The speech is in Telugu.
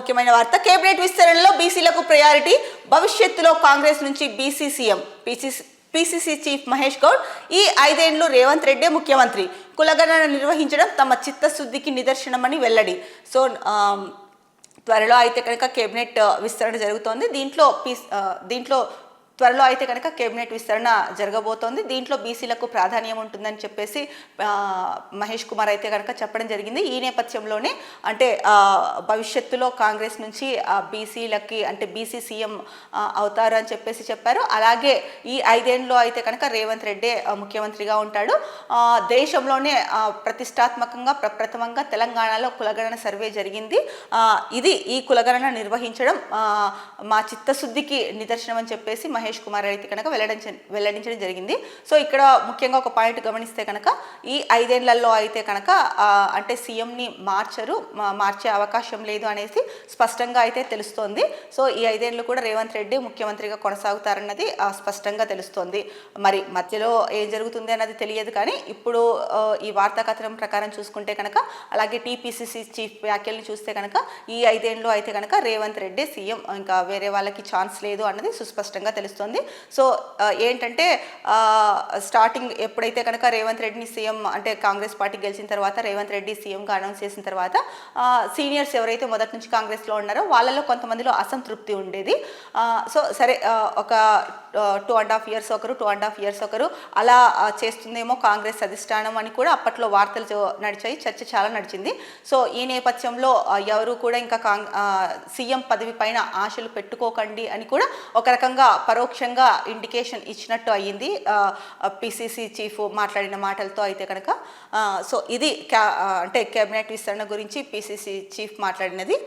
ముఖ్యమైన వార్త, కేబినెట్ విస్తరణలో బీసీలకు ప్రయారిటీ, భవిష్యత్తులో కాంగ్రెస్ నుంచి BC CM. PCC chief Mahesh Goud, ఈ 5 ఏళ్లు రేవంత్ రెడ్డి ముఖ్యమంత్రి, కులగణన నిర్వహించడం తమ చిత్తశుద్ధికి నిదర్శనమని వెల్లడి. సో త్వరలో అయితే కనుక కేబినెట్ విస్తరణ జరుగుతోంది. దీంట్లో త్వరలో అయితే కనుక కేబినెట్ విస్తరణ జరగబోతోంది. దీంట్లో బీసీలకు ప్రాధాన్యం ఉంటుందని చెప్పేసి మహేష్ కుమార్ అయితే కనుక చెప్పడం జరిగింది. ఈ నేపథ్యంలోనే అంటే భవిష్యత్తులో కాంగ్రెస్ నుంచి బీసీలకి అంటే బీసీ సీఎం అవుతారు అని చెప్పేసి చెప్పారు. అలాగే ఈ 5 ఏళ్ళలో అయితే కనుక రేవంత్ రెడ్డి ముఖ్యమంత్రిగా ఉంటాడు. దేశంలోనే ప్రతిష్టాత్మకంగా ప్రప్రథమంగా తెలంగాణలో కులగణన సర్వే జరిగింది. ఈ కులగణన నిర్వహించడం మా చిత్తశుద్ధికి నిదర్శనం అని చెప్పేసి మహేష్ కుమార్ అయితే కనుక వెల్లడించడం జరిగింది. సో ఇక్కడ ముఖ్యంగా ఒక పాయింట్ గమనిస్తే కనుక ఈ 5 ఏళ్లలో అయితే కనుక అంటే సీఎంని మార్చే అవకాశం లేదు అనేసి స్పష్టంగా అయితే తెలుస్తోంది. సో ఈ 5 ఏళ్ళు కూడా రేవంత్ రెడ్డి ముఖ్యమంత్రిగా కొనసాగుతారన్నది స్పష్టంగా తెలుస్తోంది. మరి మధ్యలో ఏం జరుగుతుంది అన్నది తెలియదు. కానీ ఇప్పుడు ఈ వార్తా కథనం ప్రకారం చూసుకుంటే కనుక, అలాగే టీపీసీసీ చీఫ్ వ్యాఖ్యల్ని చూస్తే కనుక ఈ 5 ఏళ్ళు అయితే కనుక రేవంత్ రెడ్డి సీఎం, ఇంకా వేరే వాళ్ళకి ఛాన్స్ లేదు అన్నది సుస్పష్టంగా తెలుస్తుంది. సో ఏంటంటే స్టార్టింగ్ ఎప్పుడైతే కనుక రేవంత్ రెడ్డిని సీఎం అంటే కాంగ్రెస్ పార్టీ గెలిచిన తర్వాత రేవంత్ రెడ్డి సీఎంగా అనౌన్స్ చేసిన తర్వాత సీనియర్స్ ఎవరైతే మొదటి నుంచి కాంగ్రెస్లో ఉన్నారో వాళ్ళలో కొంతమందిలో అసంతృప్తి ఉండేది. సో సరే ఒక 2.5 years ఒకరు 2.5 years ఒకరు అలా చేస్తుందేమో కాంగ్రెస్ అధిష్టానం అని కూడా అప్పట్లో వార్తలు నడిచాయి, చర్చ చాలా నడిచింది. సో ఈ నేపథ్యంలో ఎవరు కూడా ఇంకా సీఎం పదవి పైన ఆశలు పెట్టుకోకండి అని కూడా ఒక రకంగా పరోక్షంగా ఇండికేషన్ ఇచ్చినట్టు అయ్యింది పీసీసీ చీఫ్ మాట్లాడిన మాటలతో అయితే కనుక. సో ఇది అంటే కేబినెట్ విస్తరణ గురించి పీసీసీ చీఫ్ మాట్లాడినది.